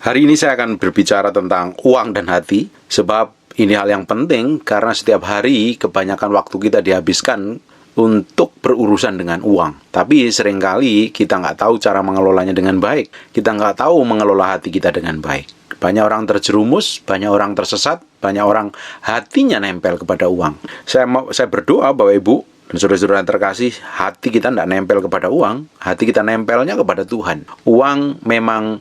Hari ini saya akan berbicara tentang uang dan hati, sebab ini hal yang penting karena setiap hari kebanyakan waktu kita dihabiskan untuk berurusan dengan uang. Tapi seringkali kita nggak tahu cara mengelolanya dengan baik. Kita nggak tahu mengelola hati kita dengan baik. Banyak orang terjerumus, banyak orang tersesat, banyak orang hatinya nempel kepada uang. Saya berdoa Bapak Ibu dan saudara-saudara yang terkasih, hati kita tidak nempel kepada uang, hati kita nempelnya kepada Tuhan. Uang memang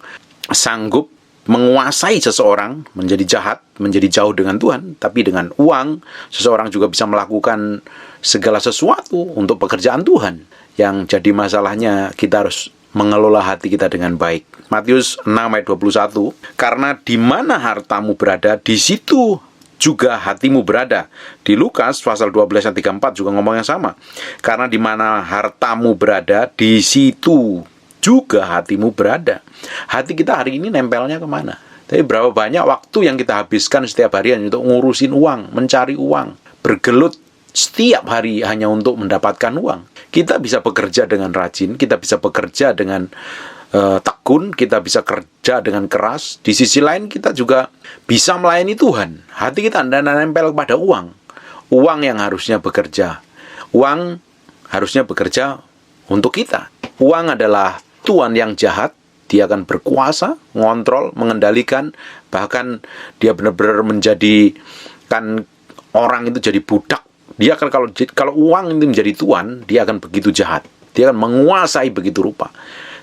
sanggup menguasai seseorang menjadi jahat, menjadi jauh dengan Tuhan. Tapi dengan uang, seseorang juga bisa melakukan segala sesuatu untuk pekerjaan Tuhan. Yang jadi masalahnya, kita harus mengelola hati kita dengan baik. Matius 6 ayat 21, karena di mana hartamu berada, di situ juga hatimu berada. Di Lukas pasal 12 ayat 34 juga ngomong yang sama. Karena di mana hartamu berada, di situ juga hatimu berada. Hati kita hari ini nempelnya kemana? Tapi berapa banyak waktu yang kita habiskan setiap hari untuk ngurusin uang, mencari uang, bergelut setiap hari hanya untuk mendapatkan uang. Kita bisa bekerja dengan rajin, kita bisa bekerja dengan tekun, kita bisa kerja dengan keras. Di sisi lain kita juga bisa melayani Tuhan. Hati kita tidak nempel kepada uang. Uang yang harusnya bekerja. Uang harusnya bekerja untuk kita. Uang adalah tuan yang jahat. Dia akan berkuasa, ngontrol, mengendalikan, bahkan dia benar-benar menjadikan orang itu jadi budak. Dia akan kalau uang itu menjadi tuan, dia akan begitu jahat. Dia akan menguasai begitu rupa.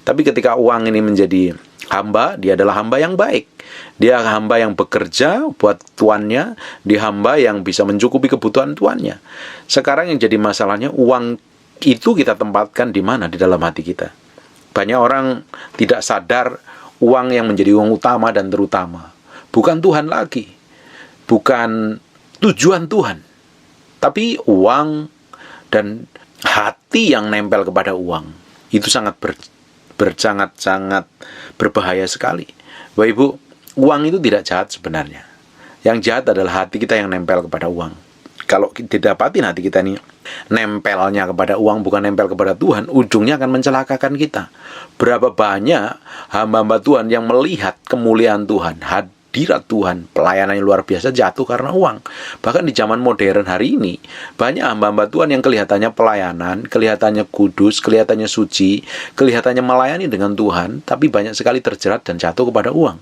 Tapi ketika uang ini menjadi hamba, dia adalah hamba yang baik. Dia hamba yang bekerja buat tuannya, dia hamba yang bisa mencukupi kebutuhan tuannya. Sekarang yang jadi masalahnya, uang itu kita tempatkan di mana di dalam hati kita. Banyak orang tidak sadar uang yang menjadi uang utama dan terutama bukan Tuhan lagi, bukan tujuan Tuhan, tapi uang dan hati yang nempel kepada uang itu sangat sangat berbahaya sekali. Bapak Ibu, uang itu tidak jahat sebenarnya. Yang jahat adalah hati kita yang nempel kepada uang. Kalau didapatin hati kita ini nempelnya kepada uang, bukan nempel kepada Tuhan, ujungnya akan mencelakakan kita. Berapa banyak hamba-hamba Tuhan yang melihat kemuliaan Tuhan, hadirat Tuhan, pelayanan yang luar biasa jatuh karena uang. Bahkan di zaman modern hari ini, banyak hamba-hamba Tuhan yang kelihatannya pelayanan, kelihatannya kudus, kelihatannya suci, kelihatannya melayani dengan Tuhan, tapi banyak sekali terjerat dan jatuh kepada uang.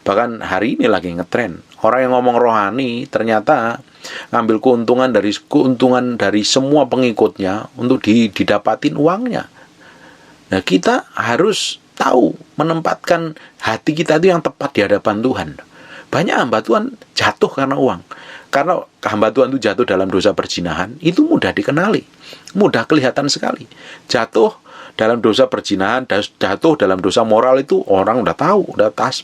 Bahkan hari ini lagi ngetren. Orang yang ngomong rohani ternyata ngambil keuntungan dari semua pengikutnya untuk didapatin uangnya. Nah, kita harus tahu menempatkan hati kita itu yang tepat di hadapan Tuhan. Banyak hamba Tuhan jatuh karena uang. Karena hamba Tuhan itu jatuh dalam dosa perzinahan, itu mudah dikenali, mudah kelihatan sekali. Jatuh dalam dosa perzinahan, jatuh dalam dosa moral itu orang udah tahu,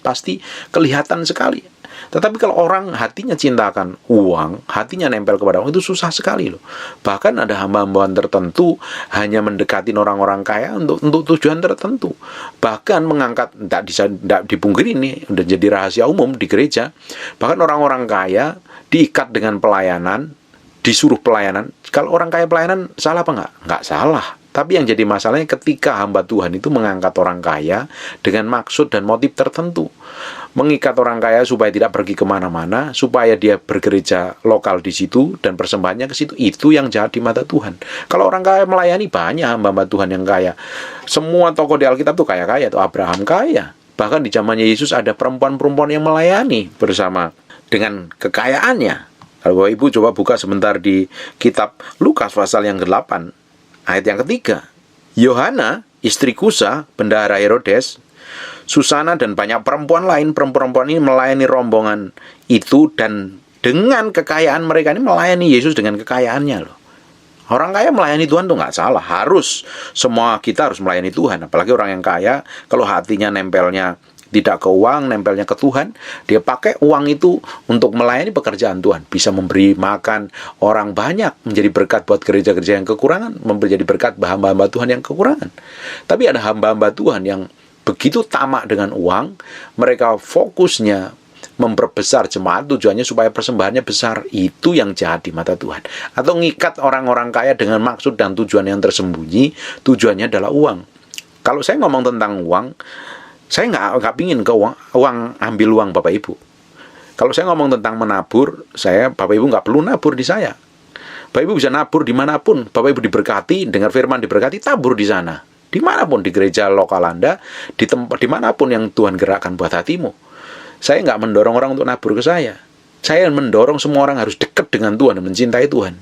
pasti kelihatan sekali. Tetapi kalau orang hatinya cintakan uang, hatinya nempel kepada uang, itu susah sekali loh. Bahkan ada hamba-hambaan tertentu hanya mendekatin orang-orang kaya untuk tujuan tertentu. Bahkan mengangkat, tidak dipungkiri ini, udah jadi rahasia umum di gereja. Bahkan orang-orang kaya diikat dengan pelayanan, disuruh pelayanan. Kalau orang kaya pelayanan, salah apa enggak? Enggak salah. Tapi yang jadi masalahnya ketika hamba Tuhan itu mengangkat orang kaya dengan maksud dan motif tertentu. Mengikat orang kaya supaya tidak pergi kemana-mana, supaya dia bergereja lokal di situ dan persembahannya ke situ. Itu yang jahat di mata Tuhan. Kalau orang kaya melayani, banyak hamba-hamba Tuhan yang kaya. Semua tokoh di Alkitab tuh kaya-kaya, tuh Abraham kaya. Bahkan di zamannya Yesus ada perempuan-perempuan yang melayani bersama dengan kekayaannya. Kalau Bapak Ibu coba buka sebentar di kitab Lukas pasal yang ke-8. Ayat yang ketiga, Yohana, istri Kusa, bendahara Herodes, Susana dan banyak perempuan lain, perempuan ini melayani rombongan itu dan dengan kekayaan mereka ini melayani Yesus dengan kekayaannya loh. Orang kaya melayani Tuhan tuh nggak salah, harus semua kita harus melayani Tuhan. Apalagi orang yang kaya, kalau hatinya nempelnya tidak ke uang, nempelnya ke Tuhan, dia pakai uang itu untuk melayani pekerjaan Tuhan. Bisa memberi makan orang banyak, menjadi berkat buat gereja-gereja yang kekurangan, menjadi berkat hamba-hamba Tuhan yang kekurangan. Tapi ada hamba-hamba Tuhan yang begitu tamak dengan uang, mereka fokusnya memperbesar jemaat, tujuannya supaya persembahannya besar. Itu yang jahat di mata Tuhan. Atau ngikat orang-orang kaya dengan maksud dan tujuan yang tersembunyi, tujuannya adalah uang. Kalau saya ngomong tentang uang, Saya nggak pingin ke ambil uang Bapak Ibu. Kalau saya ngomong tentang menabur, Bapak Ibu nggak perlu nabur di saya. Bapak Ibu bisa nabur dimanapun. Bapak Ibu diberkati, dengar firman diberkati, tabur di sana. Dimanapun, di gereja lokal Anda, di tempat dimanapun yang Tuhan gerakkan buat hatimu. Saya nggak mendorong orang untuk nabur ke saya. Saya mendorong semua orang harus dekat dengan Tuhan dan mencintai Tuhan.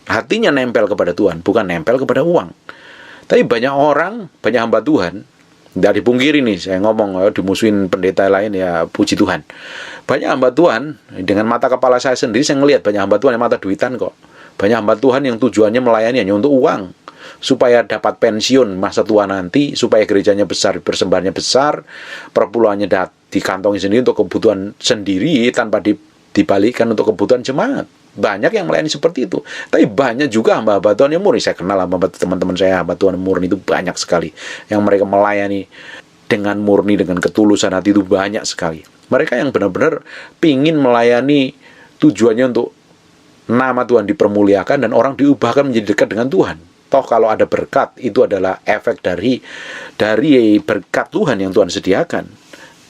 Hatinya nempel kepada Tuhan, bukan nempel kepada uang. Tapi banyak orang, banyak hamba Tuhan, tidak dipungkiri nih, saya ngomong, dimusuhin pendeta lain ya puji Tuhan. Banyak hamba Tuhan, dengan mata kepala saya sendiri, saya ngelihat banyak hamba Tuhan yang mata duitan kok. Banyak hamba Tuhan yang tujuannya melayani hanya untuk uang, supaya dapat pensiun masa tua nanti, supaya gerejanya besar, persembahannya besar, perpuluhannya dikantongi sendiri untuk kebutuhan sendiri, tanpa dibalikkan untuk kebutuhan jemaat. Banyak yang melayani seperti itu. Tapi banyak juga hamba-hamba Tuhan yang murni. Saya kenal teman-teman saya, hamba Tuhan murni itu banyak sekali. Yang mereka melayani dengan murni, dengan ketulusan hati itu banyak sekali. Mereka yang benar-benar pingin melayani, tujuannya untuk nama Tuhan dipermuliakan dan orang diubahkan menjadi dekat dengan Tuhan. Toh kalau ada berkat, itu adalah efek dari berkat Tuhan yang Tuhan sediakan.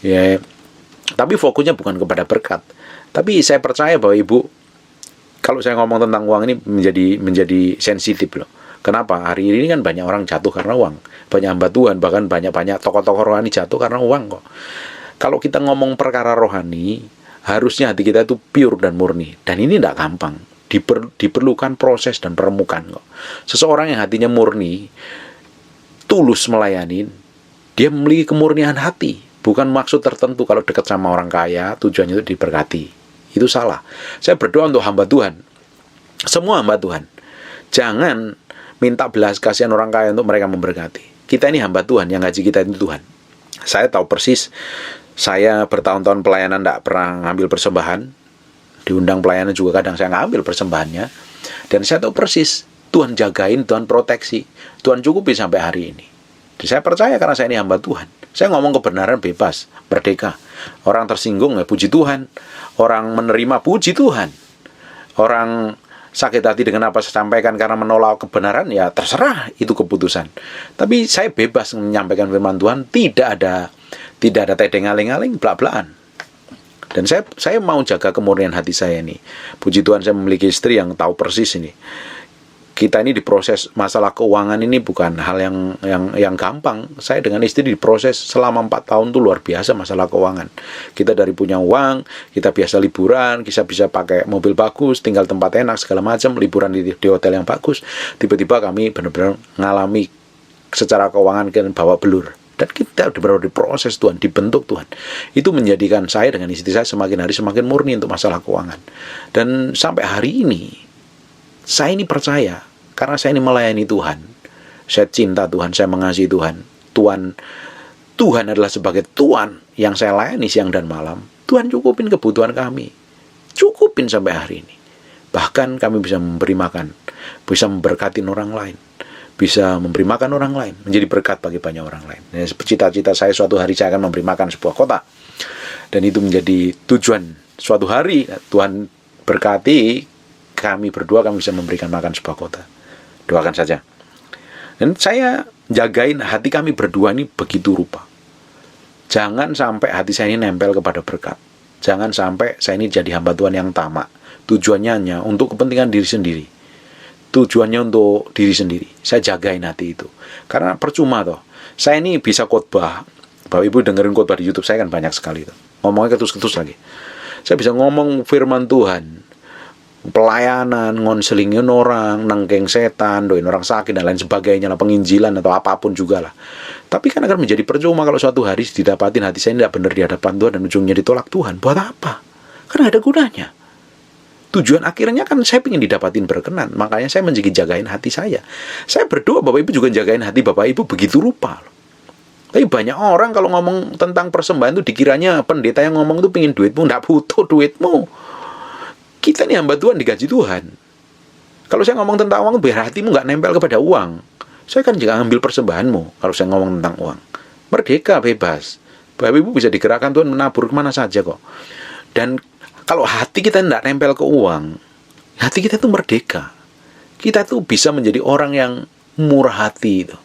Ya, tapi fokusnya bukan kepada berkat. Tapi saya percaya bahwa Ibu, kalau saya ngomong tentang uang ini menjadi sensitif loh. Kenapa? Hari ini kan banyak orang jatuh karena uang. Banyak hamba Tuhan, bahkan banyak tokoh-tokoh rohani jatuh karena uang kok. Kalau kita ngomong perkara rohani, harusnya hati kita itu pure dan murni. Dan ini tidak gampang. Diperlukan proses dan peremukan kok. Seseorang yang hatinya murni, tulus melayani, dia memiliki kemurnian hati. Bukan maksud tertentu kalau dekat sama orang kaya, tujuannya itu diberkati. Itu salah. Saya berdoa untuk hamba Tuhan, semua hamba Tuhan, jangan minta belas kasihan orang kaya untuk mereka memberkati. Kita ini hamba Tuhan, yang gaji kita itu Tuhan. Saya tahu persis, saya bertahun-tahun pelayanan tidak pernah ngambil persembahan. Diundang pelayanan juga kadang saya ngambil persembahannya. Dan saya tahu persis, Tuhan jagain, Tuhan proteksi, Tuhan cukupi sampai hari ini. Dan saya percaya karena saya ini hamba Tuhan. Saya ngomong kebenaran bebas, merdeka. Orang tersinggung ya puji Tuhan. Orang menerima puji Tuhan. Orang sakit hati dengan apa saya sampaikan karena menolak kebenaran, ya terserah, itu keputusan. Tapi saya bebas menyampaikan firman Tuhan, tidak ada tedeng aling-aling, belak-belakan. Dan saya mau jaga kemurnian hati saya ini. Puji Tuhan saya memiliki istri yang tahu persis ini. Kita ini diproses masalah keuangan ini bukan hal yang gampang. Saya dengan istri diproses selama 4 tahun tuh luar biasa masalah keuangan. Kita dari punya uang, kita biasa liburan, kita bisa pakai mobil bagus, tinggal tempat enak segala macam, liburan di hotel yang bagus. Tiba-tiba kami benar-benar ngalami secara keuangan kan bawa belur. Dan kita benar-benar diproses Tuhan, dibentuk Tuhan. Itu menjadikan saya dengan istri saya semakin hari semakin murni untuk masalah keuangan. Dan sampai hari ini saya ini percaya, karena saya ini melayani Tuhan. Saya cinta Tuhan, saya mengasihi Tuhan. Tuhan adalah sebagai Tuhan yang saya layani siang dan malam. Tuhan cukupin kebutuhan kami. Cukupin sampai hari ini. Bahkan kami bisa memberi makan, bisa memberkati orang lain, bisa memberi makan orang lain, menjadi berkat bagi banyak orang lain. Cita-cita saya suatu hari saya akan memberi makan sebuah kota. Dan itu menjadi tujuan suatu hari Tuhan berkati kami berdua, kami bisa memberikan makan sebuah kota. Doakan saja. Dan saya jagain hati kami berdua ini begitu rupa. Jangan sampai hati saya ini nempel kepada berkat. Jangan sampai saya ini jadi hamba Tuhan yang tamak. Tujuannya hanya untuk kepentingan diri sendiri. Tujuannya untuk diri sendiri. Saya jagain hati itu. Karena percuma toh. Saya ini bisa khotbah. Bapak Ibu dengerin khotbah di YouTube saya kan banyak sekali toh. Ngomongnya ketus-ketus lagi. Saya bisa ngomong firman Tuhan, pelayanan, ngonselingin orang, nengkeng setan, doain orang sakit dan lain sebagainya lah, penginjilan atau apapun juga lah. Tapi kan akan menjadi percuma kalau suatu hari didapatin hati saya tidak benar di hadapan Tuhan dan ujungnya ditolak Tuhan. Buat apa? Kan ada gunanya. Tujuan akhirnya kan saya ingin didapatin berkenan. Makanya saya jagain hati saya. Saya berdoa Bapak Ibu juga jagain hati Bapak Ibu begitu rupa loh. Tapi banyak orang kalau ngomong tentang persembahan itu dikiranya pendeta yang ngomong itu pingin duitmu. Tidak butuh duitmu. Kita ini hamba Tuhan, digaji Tuhan. Kalau saya ngomong tentang uang, biar hatimu nggak nempel kepada uang. Saya kan juga ngambil persembahanmu kalau saya ngomong tentang uang. Merdeka, bebas. Bapak Ibu bisa digerakkan Tuhan menabur kemana saja kok. Dan kalau hati kita nggak nempel ke uang, hati kita itu merdeka. Kita tuh bisa menjadi orang yang murah hati itu.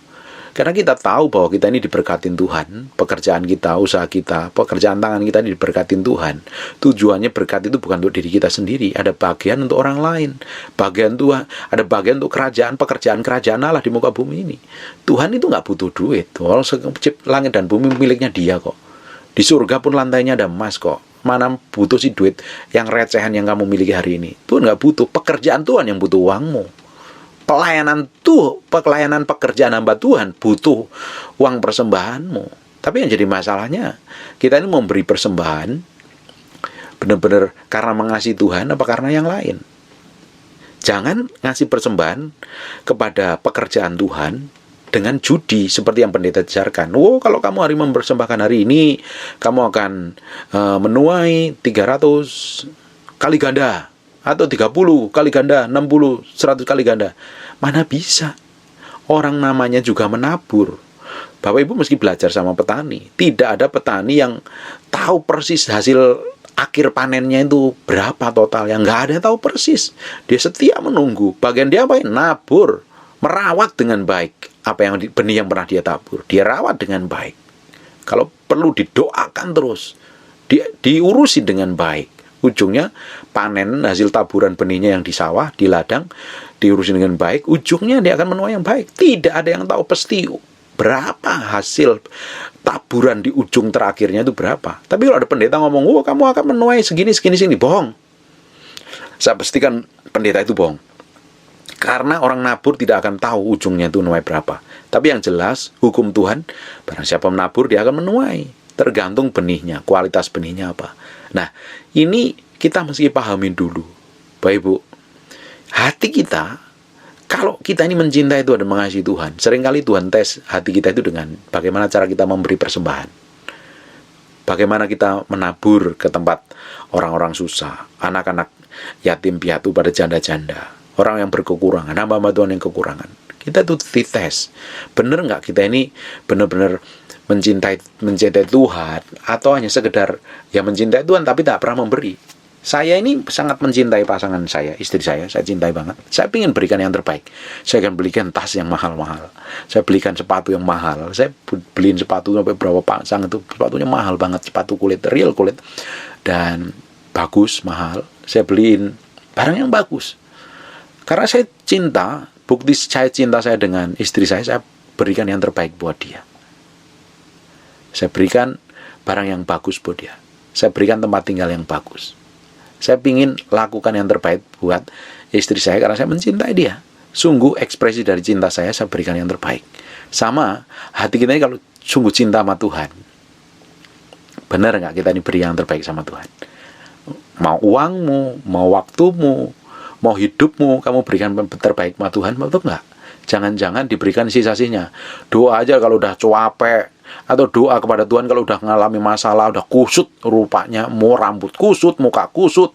Karena kita tahu bahwa kita ini diberkatin Tuhan, pekerjaan kita, usaha kita, pekerjaan tangan kita ini diberkatin Tuhan. Tujuannya berkat itu bukan untuk diri kita sendiri, ada bagian untuk orang lain. Bagian Tuhan, ada bagian untuk kerajaan, pekerjaan kerajaan Allah di muka bumi ini. Tuhan itu nggak butuh duit. Langit dan bumi miliknya Dia kok. Di surga pun lantainya ada emas kok. Mana butuh sih duit yang recehan yang kamu miliki hari ini? Tuhan nggak butuh. Pekerjaan Tuhan yang butuh uangmu. Pelayanan pekerjaan hamba Tuhan butuh uang persembahanmu. Tapi yang jadi masalahnya, kita ini memberi persembahan benar-benar karena mengasihi Tuhan apa karena yang lain. Jangan ngasih persembahan kepada pekerjaan Tuhan dengan judi seperti yang pendeta ajarkan. Kalau kamu hari mempersembahkan hari ini, kamu akan menuai 300 kali ganda. Atau 30 kali ganda, 60, 100 kali ganda. Mana bisa? Orang namanya juga menabur. Bapak Ibu mesti belajar sama petani. Tidak ada petani yang tahu persis hasil akhir panennya itu berapa total. Yang nggak ada yang tahu persis. Dia setia menunggu. Bagian dia apa? Nabur. Merawat dengan baik. Apa yang benih yang pernah dia tabur. Dia rawat dengan baik. Kalau perlu didoakan terus. Diurusi dengan baik. Ujungnya panen hasil taburan benihnya yang di sawah, di ladang, diurusin dengan baik, ujungnya dia akan menuai yang baik. Tidak ada yang tahu pasti berapa hasil taburan di ujung terakhirnya itu berapa. Tapi kalau ada pendeta ngomong, kamu akan menuai segini, bohong. Saya pastikan pendeta itu bohong. Karena orang nabur tidak akan tahu ujungnya itu menuai berapa. Tapi yang jelas, hukum Tuhan, barang siapa menabur, dia akan menuai. Tergantung benihnya, kualitas benihnya apa. Nah, ini kita mesti pahami dulu, Bapak Ibu. Hati kita, kalau kita ini mencintai Tuhan dan mengasihi Tuhan, seringkali Tuhan tes hati kita itu dengan bagaimana cara kita memberi persembahan. Bagaimana kita menabur ke tempat orang-orang susah, anak-anak yatim piatu pada janda-janda, orang yang berkekurangan, hamba-hamba Tuhan yang kekurangan. Kita itu dites. Benar nggak kita ini benar-benar mencintai Tuhan, atau hanya sekedar mencintai Tuhan tapi tak pernah memberi. Saya ini sangat mencintai pasangan saya, istri saya cintai banget. Saya ingin berikan yang terbaik. Saya akan belikan tas yang mahal-mahal. Saya belikan sepatu yang mahal. Saya beliin sepatu sampai berapa pasang itu, sepatunya mahal banget, sepatu kulit, real kulit, dan bagus, mahal. Saya beliin barang yang bagus. Karena saya cinta, bukti cinta saya dengan istri saya berikan yang terbaik buat dia. Saya berikan barang yang bagus buat dia. Saya berikan tempat tinggal yang bagus. Saya ingin lakukan yang terbaik buat istri saya karena saya mencintai dia. Sungguh ekspresi dari cinta saya berikan yang terbaik. Sama, hati kita ini kalau sungguh cinta sama Tuhan, benar nggak kita ini beri yang terbaik sama Tuhan? Mau uangmu, mau waktumu, mau hidupmu, kamu berikan yang terbaik sama Tuhan, betul nggak? Jangan-jangan diberikan sisa-sisinya. Doa aja kalau udah capek, atau doa kepada Tuhan kalau udah mengalami masalah, udah kusut rupanya, mau rambut kusut, muka kusut,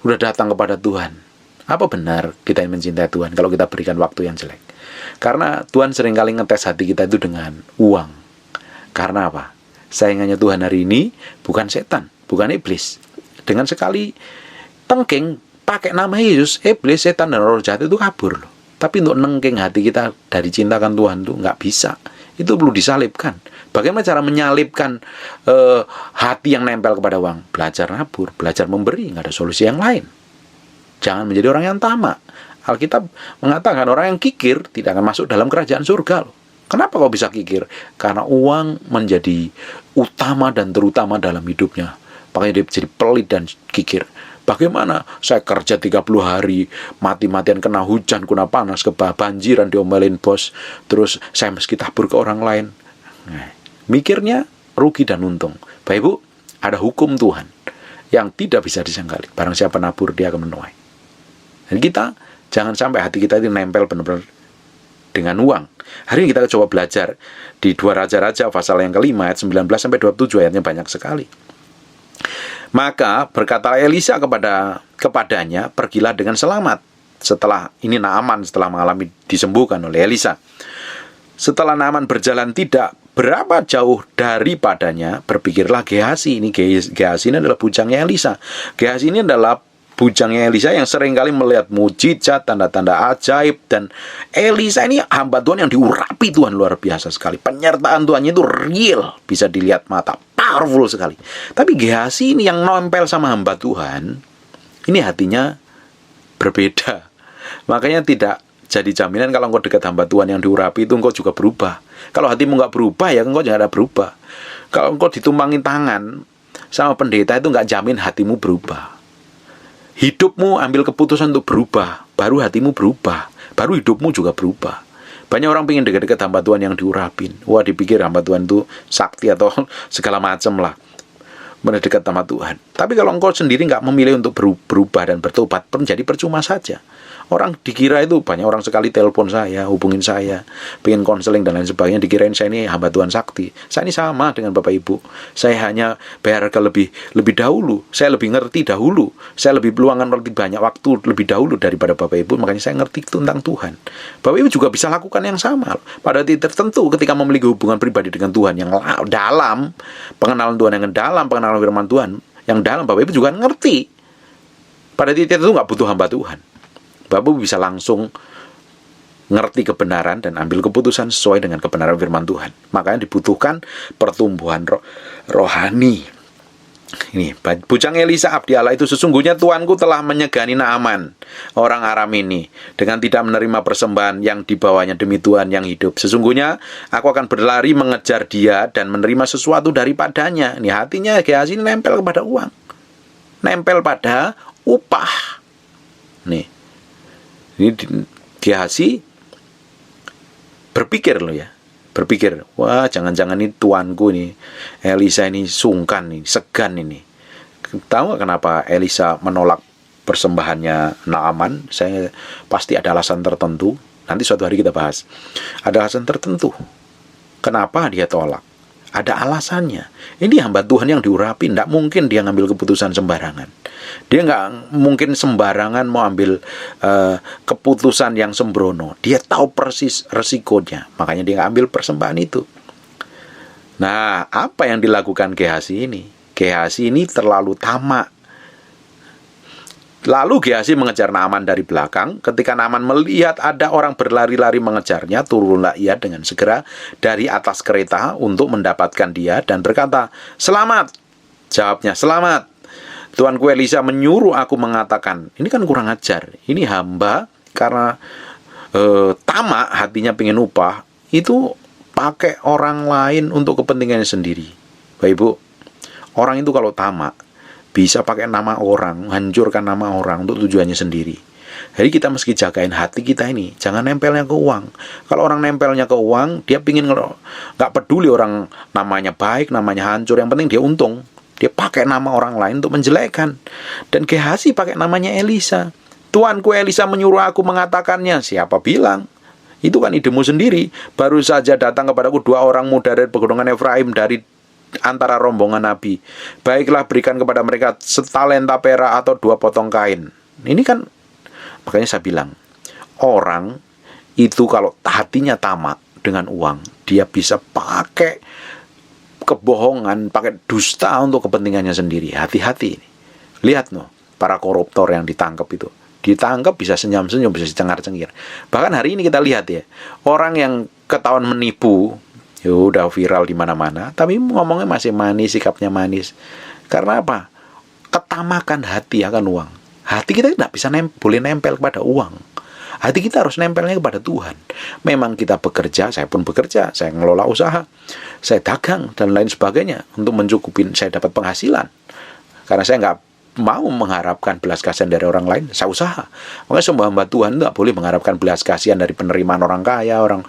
udah datang kepada Tuhan. Apa benar kita yang mencintai Tuhan kalau kita berikan waktu yang jelek? Karena Tuhan seringkali ngetes hati kita itu dengan uang. Karena apa? Saingannya Tuhan hari ini bukan setan, bukan iblis. Dengan sekali tengking pakai nama Yesus, iblis, setan, dan roh jahat itu kabur loh. Tapi untuk nengking hati kita dari cintakan Tuhan itu nggak bisa. Itu perlu disalibkan. Bagaimana cara menyalibkan hati yang nempel kepada uang? Belajar nabur, belajar memberi, nggak ada solusi yang lain. Jangan menjadi orang yang tamak. Alkitab mengatakan orang yang kikir tidak akan masuk dalam kerajaan surga loh. Kenapa kau bisa kikir? Karena uang menjadi utama dan terutama dalam hidupnya. Makanya dia jadi pelit dan kikir. Bagaimana saya kerja 30 hari, mati-matian kena hujan, kena panas, kebanjiran, diomelin bos, terus saya meski tabur ke orang lain. Nah, mikirnya rugi dan untung. Bapak Ibu, ada hukum Tuhan yang tidak bisa disangkali. Barang siapa nabur, dia akan menuai. Dan kita, jangan sampai hati kita itu nempel benar-benar dengan uang. Hari ini kita coba belajar di 2 Raja-Raja pasal yang kelima, ayat 19-27, ayatnya banyak sekali. Maka berkata Elisa kepadanya, pergilah dengan selamat. Setelah ini Naaman setelah mengalami disembuhkan oleh Elisa. Setelah Naaman berjalan tidak berapa jauh daripadanya, berpikirlah Gehazi. Ini Gehazi ini adalah bujangnya Elisa. Gehazi ini adalah bujangnya Elisa yang seringkali melihat mujizat, tanda-tanda ajaib. Dan Elisa ini hamba Tuhan yang diurapi Tuhan luar biasa sekali. Penyertaan Tuhannya itu real, bisa dilihat mata, powerful sekali. Tapi Gehazi ini yang nempel sama hamba Tuhan, ini hatinya berbeda. Makanya tidak jadi jaminan kalau engkau dekat hamba Tuhan yang diurapi itu engkau juga berubah. Kalau hatimu nggak berubah, ya engkau jangan ada berubah. Kalau engkau ditumpangin tangan sama pendeta, itu nggak jamin hatimu berubah. Hidupmu ambil keputusan untuk berubah, baru hatimu berubah, baru hidupmu juga berubah. Banyak orang pengen dekat-dekat hamba Tuhan yang diurapin. Wah, dipikir hamba Tuhan itu sakti atau segala macam lah, mendekat sama Tuhan. Tapi kalau engkau sendiri nggak memilih untuk berubah dan bertobat, menjadi percuma saja. Orang dikira itu, banyak orang sekali telepon saya, hubungin saya, pengen konseling dan lain sebagainya, dikirain saya ini hamba Tuhan sakti. Saya ini sama dengan Bapak Ibu. Saya hanya bayar harga lebih dahulu. Saya lebih ngerti dahulu. Saya lebih luangkan lebih banyak waktu lebih dahulu daripada Bapak Ibu. Makanya saya ngerti tentang Tuhan. Bapak Ibu juga bisa lakukan yang sama. Pada titik tertentu ketika memiliki hubungan pribadi dengan Tuhan yang dalam, pengenalan Tuhan yang dalam, pengenalan firman Tuhan yang dalam, Bapak Ibu juga ngerti. Pada titik tertentu nggak butuh hamba Tuhan. Bapak bisa langsung ngerti kebenaran dan ambil keputusan sesuai dengan kebenaran firman Tuhan. Makanya dibutuhkan pertumbuhan rohani. Ini bujang Elisa abdi Allah itu, sesungguhnya Tuanku telah menyegani Naaman orang Aram ini dengan tidak menerima persembahan yang dibawanya demi Tuhan yang hidup. Sesungguhnya aku akan berlari mengejar dia dan menerima sesuatu daripadanya. Ini hatinya Gehazi nempel kepada uang, nempel pada upah. Nih, ini Gehazi berpikir loh ya, berpikir, wah jangan-jangan ini tuanku ini Elisa ini sungkan nih, segan ini. Tahu gak kenapa Elisa menolak persembahannya Naaman? Saya pasti ada alasan tertentu. Nanti suatu hari kita bahas. Ada alasan tertentu kenapa dia tolak. Ada alasannya. Ini hamba Tuhan yang diurapi, tidak mungkin dia ngambil keputusan sembarangan. Dia nggak mungkin sembarangan mau ambil keputusan yang sembrono. Dia tahu persis resikonya, makanya dia nggak ambil persembahan itu. Nah, apa yang dilakukan Gehazi ini? Gehazi ini terlalu tamak. Lalu Gehazi mengejar Naaman dari belakang. Ketika Naaman melihat ada orang berlari-lari mengejarnya, turunlah ia dengan segera dari atas kereta untuk mendapatkan dia dan berkata, "Selamat." Jawabnya, "Selamat. Tuanku Elisa menyuruh aku mengatakan." Ini kan kurang ajar. Ini hamba karena tamak, hatinya pengen upah, itu pakai orang lain untuk kepentingannya sendiri. Bapak Ibu, orang itu kalau tamak bisa pakai nama orang, hancurkan nama orang untuk tujuannya sendiri. Jadi kita mesti jagain hati kita ini, jangan nempelnya ke uang. Kalau orang nempelnya ke uang, dia pingin, nggak peduli orang namanya baik, namanya hancur, yang penting dia untung. Dia pakai nama orang lain untuk menjelekkan. Dan Gehazi pakai namanya Elisa. Tuanku Elisa menyuruh aku mengatakannya. Siapa bilang? Itu kan idemu sendiri. Baru saja datang kepadaku 2 orang muda dari pegunungan Efraim, dari antara rombongan Nabi. Baiklah, berikan kepada mereka setalenta perak atau 2 potong kain. Ini kan, makanya saya bilang, orang itu kalau hatinya tamak dengan uang, dia bisa pakai kebohongan, pakai dusta untuk kepentingannya sendiri. Hati-hati. Lihat no, para koruptor yang ditangkap itu. Ditangkap bisa senyum-senyum, bisa cengar-cengir. Bahkan hari ini kita lihat ya, orang yang ketahuan menipu, ya udah viral di mana-mana, tapi ngomongnya masih manis, sikapnya manis. Karena apa? Ketamakan hati akan uang. Hati kita tidak bisa boleh nempel kepada uang. Hati kita harus nempelnya kepada Tuhan. Memang kita bekerja, saya pun bekerja, saya ngelola usaha, saya dagang dan lain sebagainya untuk mencukupin saya dapat penghasilan. Karena saya nggak mau mengharapkan belas kasihan dari orang lain, saya usaha. Makanya semua hamba Tuhan nggak boleh mengharapkan belas kasihan dari penerimaan orang kaya, orang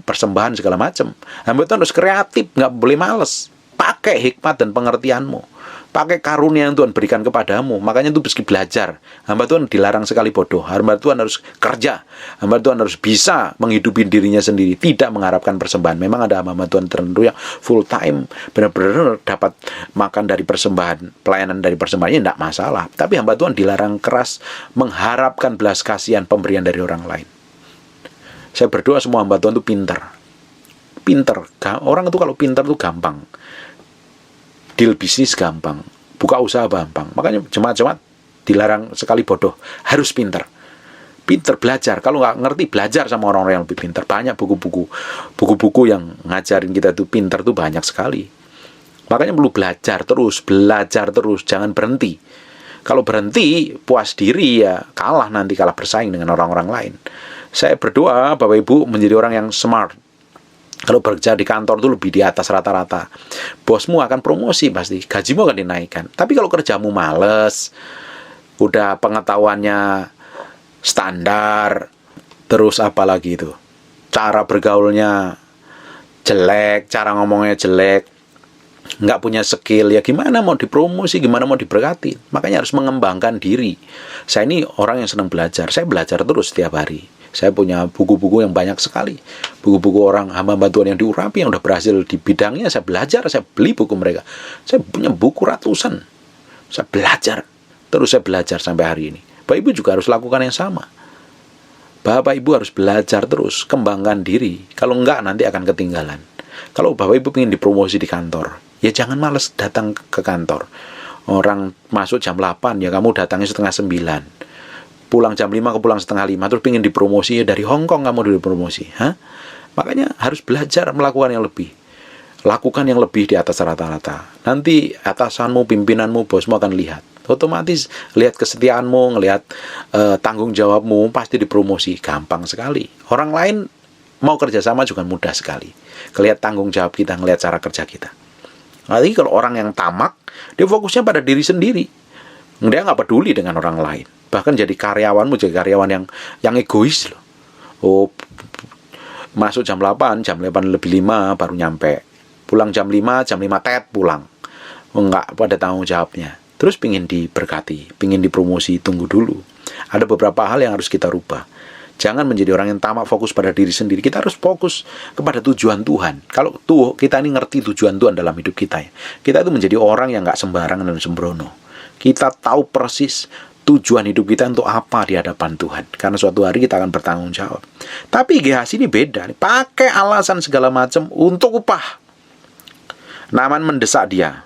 persembahan segala macam. Hamba Tuhan harus kreatif, nggak boleh males. Pakai hikmat dan pengertianmu. Pakai karunia yang Tuhan berikan kepadamu. Makanya itu mesti belajar. Hamba Tuhan dilarang sekali bodoh. Hamba Tuhan harus kerja. Hamba Tuhan harus bisa menghidupi dirinya sendiri, tidak mengharapkan persembahan. Memang ada hamba Tuhan tertentu yang full time, benar-benar dapat makan dari persembahan, pelayanan dari persembahannya tidak masalah. Tapi hamba Tuhan dilarang keras mengharapkan belas kasihan pemberian dari orang lain. Saya berdoa semua hamba Tuhan itu pintar. Pintar. Orang itu kalau pintar itu gampang. Deal bisnis gampang, buka usaha gampang. Makanya jemaat-jemaat dilarang sekali bodoh, harus pinter. Pinter belajar. Kalau nggak ngerti, belajar sama orang-orang yang lebih pinter. Banyak buku-buku yang ngajarin kita tuh pinter tuh banyak sekali. Makanya perlu belajar terus, jangan berhenti. Kalau berhenti, puas diri ya kalah bersaing dengan orang-orang lain. Saya berdoa Bapak Ibu menjadi orang yang smart. Kalau bekerja di kantor itu lebih di atas rata-rata. Bosmu akan promosi pasti, gajimu akan dinaikkan. Tapi kalau kerjamu males, udah pengetahuannya standar, terus apa lagi itu? Cara bergaulnya jelek, cara ngomongnya jelek, nggak punya skill, ya gimana mau dipromosi, gimana mau diberkati? Makanya harus mengembangkan diri. Saya ini orang yang senang belajar, saya belajar terus setiap hari. Saya punya buku-buku yang banyak sekali. Buku-buku orang hamba Tuhan yang diurapi, yang udah berhasil di bidangnya, saya belajar, saya beli buku mereka. Saya punya buku ratusan. Saya belajar, terus saya belajar sampai hari ini. Bapak Ibu juga harus lakukan yang sama. Bapak Ibu harus belajar terus, kembangkan diri. Kalau enggak, nanti akan ketinggalan. Kalau Bapak Ibu ingin dipromosi di kantor, ya jangan males datang ke kantor. Orang masuk jam 8, ya kamu datangnya setengah 9. Pulang jam 5 ke pulang setengah 5, terus pengen dipromosi, ya dari Hong Kong kamu dipromosi. Makanya harus belajar melakukan yang lebih. Lakukan yang lebih di atas rata-rata. Nanti atasanmu, pimpinanmu, bosmu akan lihat. Otomatis lihat kesetiaanmu, ngelihat tanggung jawabmu, pasti dipromosi. Gampang sekali. Orang lain mau kerjasama juga mudah sekali. Ngelihat tanggung jawab kita, ngelihat cara kerja kita. Nanti kalau orang yang tamak, dia fokusnya pada diri sendiri. Dia nggak peduli dengan orang lain. Bahkan jadi karyawanmu, jadi karyawan yang egois loh. Oh, masuk jam 8 lebih 5 baru nyampe. Pulang jam 5 tet pulang. Enggak pada tanggung jawabnya. Terus pingin diberkati, pingin dipromosi, tunggu dulu. Ada beberapa hal yang harus kita rubah. Jangan menjadi orang yang tamak fokus pada diri sendiri. Kita harus fokus kepada tujuan Tuhan. Kalau kita ini ngerti tujuan Tuhan dalam hidup kita ya, kita itu menjadi orang yang nggak sembarangan dan sembrono. Kita tahu persis tujuan hidup kita untuk apa di hadapan Tuhan. Karena suatu hari kita akan bertanggung jawab. Tapi Gehazi ini beda. Pakai alasan segala macam untuk upah. Naaman mendesak dia.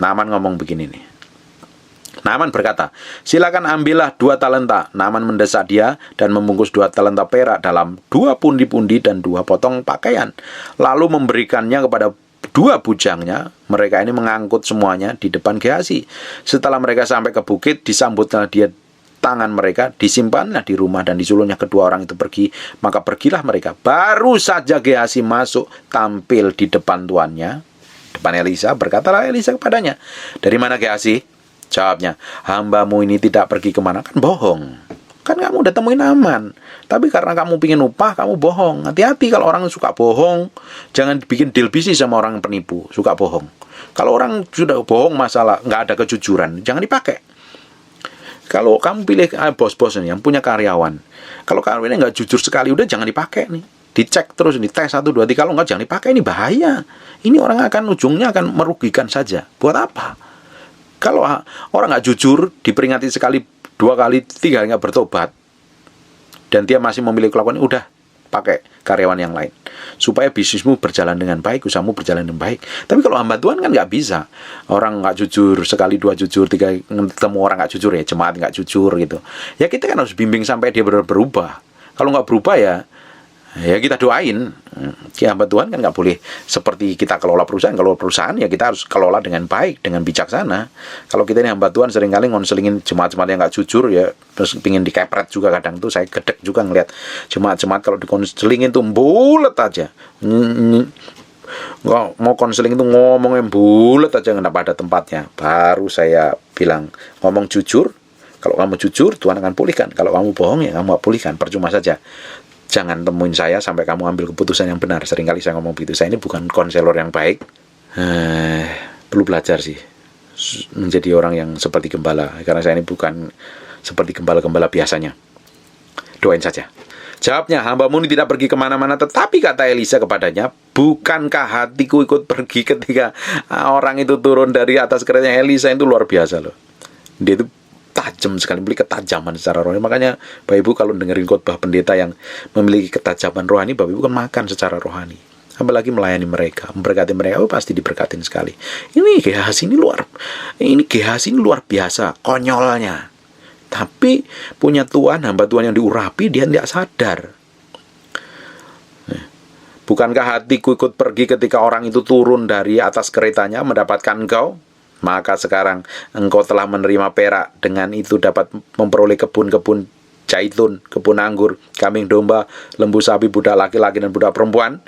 Naaman ngomong begini nih. Naaman berkata, silakan ambillah 2 talenta. Naaman mendesak dia dan membungkus 2 talenta perak dalam 2 pundi-pundi dan 2 potong pakaian. Lalu memberikannya kepada 2 bujangnya. Mereka ini mengangkut semuanya di depan Gehazi. Setelah mereka sampai ke bukit, disambutlah dia tangan mereka, disimpanlah di rumah dan disuruhnya kedua orang itu pergi. Maka pergilah mereka. Baru saja Gehazi masuk, tampil di depan tuannya, depan Elisa. Berkatalah Elisa kepadanya, dari mana Gehazi? Jawabnya, hambamu ini tidak pergi kemana. Kan bohong. Kan kamu udah temuin Naaman. Tapi karena kamu pingin upah, kamu bohong. Hati-hati kalau orang suka bohong. Jangan bikin deal bisnis sama orang penipu, suka bohong. Kalau orang sudah bohong masalah, nggak ada kejujuran, jangan dipakai. Kalau kamu pilih bos-bos yang punya karyawan, kalau karyawannya nggak jujur sekali, udah jangan dipakai nih. Dicek terus, dites 1, 2, 3. Kalau nggak, jangan dipakai, ini bahaya. Ini orang ujungnya akan merugikan saja. Buat apa? Kalau orang nggak jujur, diperingati sekali, 2 kali, 3 kali nggak bertobat, dan dia masih memilih kelakuan, udah pakai karyawan yang lain supaya bisnismu berjalan dengan baik, usahamu berjalan dengan baik. Tapi kalau hamba Tuhan kan nggak bisa. Orang nggak jujur, sekali 2 jujur, 3 ketemu orang nggak jujur, ya jemaat nggak jujur gitu. Ya kita kan harus bimbing sampai dia berubah. Kalau nggak berubah ya kita doain. Hamba Tuhan kan nggak boleh seperti kita kelola perusahaan. Kalau perusahaan ya kita harus kelola dengan baik, dengan bijaksana. Kalau kita ini hamba Tuhan seringkali ngonselingin jemaat-jemaat yang nggak jujur ya, terus pingin dikepret juga. Kadang tuh saya gedek juga ngeliat jemaat-jemaat kalau dikonselingin tuh bulet aja. Nggak mau konseling itu ngomongnya bulet aja, nggak pada tempatnya. Baru saya bilang, ngomong jujur. Kalau kamu jujur, Tuhan akan pulihkan. Kalau kamu bohong ya kamu pulihkan, percuma saja. Jangan temuin saya sampai kamu ambil keputusan yang benar. Seringkali saya ngomong begitu. Saya ini bukan konselor yang baik. Perlu belajar sih menjadi orang yang seperti gembala. Karena saya ini bukan seperti gembala-gembala biasanya. Doain saja. Jawabnya, hambamu ini tidak pergi kemana-mana. Tetapi kata Elisa kepadanya, bukankah hatiku ikut pergi ketika orang itu turun dari atas keretanya? Elisa itu luar biasa loh. Dia itu tajam sekali, memiliki ketajaman secara rohani. Makanya Bapak Ibu kalau dengerin khotbah pendeta yang memiliki ketajaman rohani, Bapak Ibu kan makan secara rohani. apalagi melayani mereka, memberkati mereka, pasti diberkatin sekali. Ini Gehazi ini luar biasa, konyolnya. Tapi punya Tuhan, hamba Tuhan yang diurapi, dia tidak sadar. Bukankah hatiku ikut pergi ketika orang itu turun dari atas keretanya mendapatkan engkau? Maka sekarang engkau telah menerima perak, dengan itu dapat memperoleh kebun-kebun zaitun, kebun anggur, kambing domba, lembu sapi, budak laki-laki dan budak perempuan.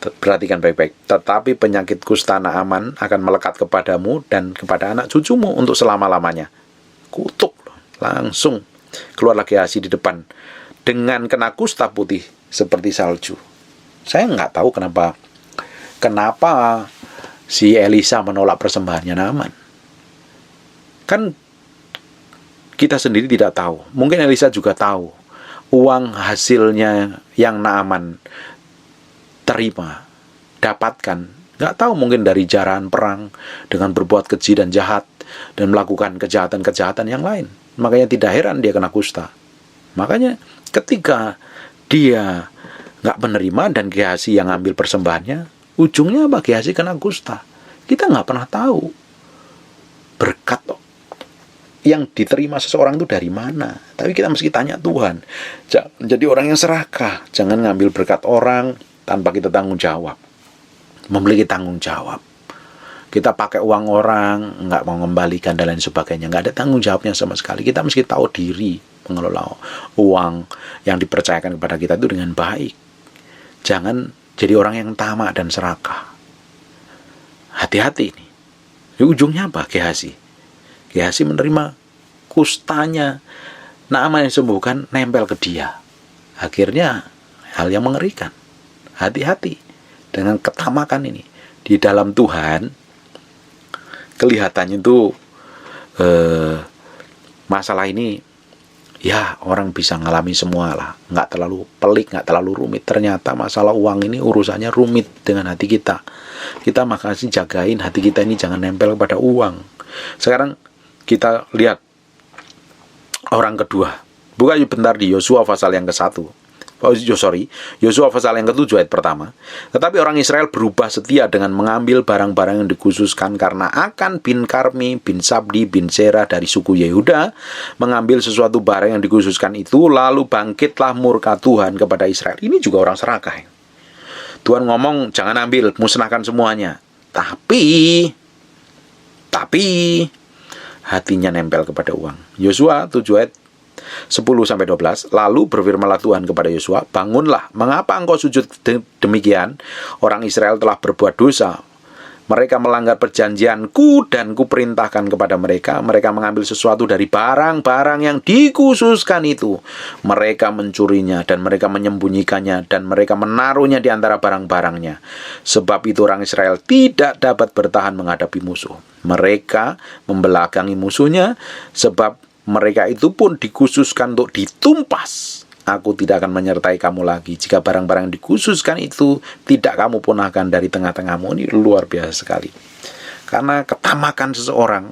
Perhatikan baik-baik. Tetapi penyakit kusta Naaman akan melekat kepadamu dan kepada anak cucumu untuk selama-lamanya. Kutuk, langsung keluar lagi Gehazi di depan dengan kena kusta putih seperti salju. Saya nggak tahu kenapa si Elisa menolak persembahannya Naaman. Kan kita sendiri tidak tahu. Mungkin Elisa juga tahu uang hasilnya yang Naaman terima, dapatkan. Nggak tahu, mungkin dari jarahan perang dengan berbuat keji dan jahat dan melakukan kejahatan-kejahatan yang lain. Makanya tidak heran dia kena kusta. Makanya ketika dia nggak menerima dan Gehazi yang ambil persembahannya, ujungnya apa? Gehazi kena kusta. Kita nggak pernah tahu berkat yang diterima seseorang itu dari mana. Tapi kita mesti tanya Tuhan. Jadi orang yang serakah. Jangan ngambil berkat orang tanpa kita tanggung jawab. Memiliki tanggung jawab. Kita pakai uang orang, nggak mau mengembalikan dan lain sebagainya. Nggak ada tanggung jawabnya sama sekali. Kita mesti tahu diri mengelola uang yang dipercayakan kepada kita itu dengan baik. Jangan jadi orang yang tamak dan serakah. Hati-hati ini. Di ujungnya apa? Gehazi menerima kustanya Naaman yang sembuhkan nempel ke dia. Akhirnya hal yang mengerikan. Hati-hati dengan ketamakan ini. Di dalam Tuhan kelihatannya itu masalah ini ya orang bisa ngalami semua lah, nggak terlalu pelik, nggak terlalu rumit. Ternyata masalah uang ini urusannya rumit dengan hati kita. Kita makasih jagain hati kita ini jangan nempel pada uang. Sekarang kita lihat orang kedua. Buka bentar di Yosua pasal yang ke-1. Yosua pasal yang ke-7 ayat pertama. Tetapi orang Israel berubah setia dengan mengambil barang-barang yang dikhususkan karena Akan bin Karmi bin Sabdi bin Zerah dari suku Yehuda mengambil sesuatu barang yang dikhususkan itu, lalu bangkitlah murka Tuhan kepada Israel. Ini juga orang serakah. Tuhan ngomong jangan ambil, musnahkan semuanya. Tapi hatinya nempel kepada uang. Yosua 7 ayat 10-12. Lalu berfirmanlah Tuhan kepada Yosua, bangunlah, mengapa engkau sujud demikian? Orang Israel telah berbuat dosa. Mereka melanggar perjanjianku dan kuperintahkan kepada mereka. Mereka mengambil sesuatu dari barang-barang yang dikhususkan itu. Mereka mencurinya dan mereka menyembunyikannya dan mereka menaruhnya di antara barang-barangnya. Sebab itu orang Israel tidak dapat bertahan menghadapi musuh. Mereka membelakangi musuhnya sebab mereka itu pun dikhususkan untuk ditumpas. Aku tidak akan menyertai kamu lagi jika barang-barang yang dikhususkan itu tidak kamu punahkan dari tengah-tengahmu. Ini luar biasa sekali. Karena ketamakan seseorang,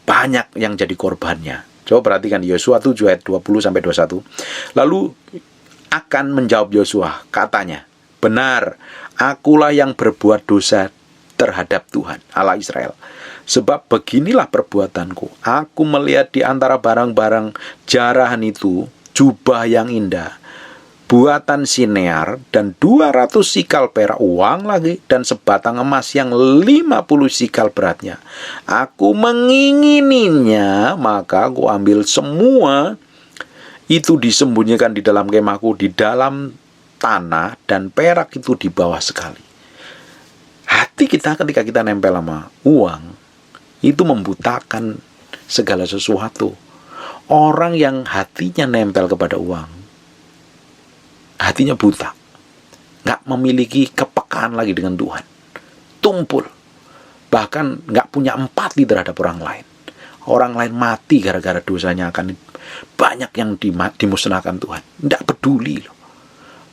banyak yang jadi korbannya. Coba perhatikan Yosua 7 ayat 20-21. Lalu Akan menjawab Yosua, katanya, benar, akulah yang berbuat dosa terhadap Tuhan, Allah Israel. Sebab beginilah perbuatanku. Aku melihat di antara barang-barang jarahan itu jubah yang indah, buatan Sinear, dan 200 sikal perak uang lagi, dan sebatang emas yang 50 sikal beratnya. Aku mengingininya, maka aku ambil semua. Itu disembunyikan di dalam kemahku, di dalam tanah, dan perak itu di bawah sekali. Hati kita ketika kita nempel sama uang, itu membutakan segala sesuatu. Orang yang hatinya nempel kepada uang, hatinya buta, nggak memiliki kepekaan lagi dengan Tuhan, tumpul, bahkan nggak punya empati terhadap orang lain. Orang lain mati gara-gara dosanya, akan banyak yang dimusnahkan Tuhan. Nggak peduli loh.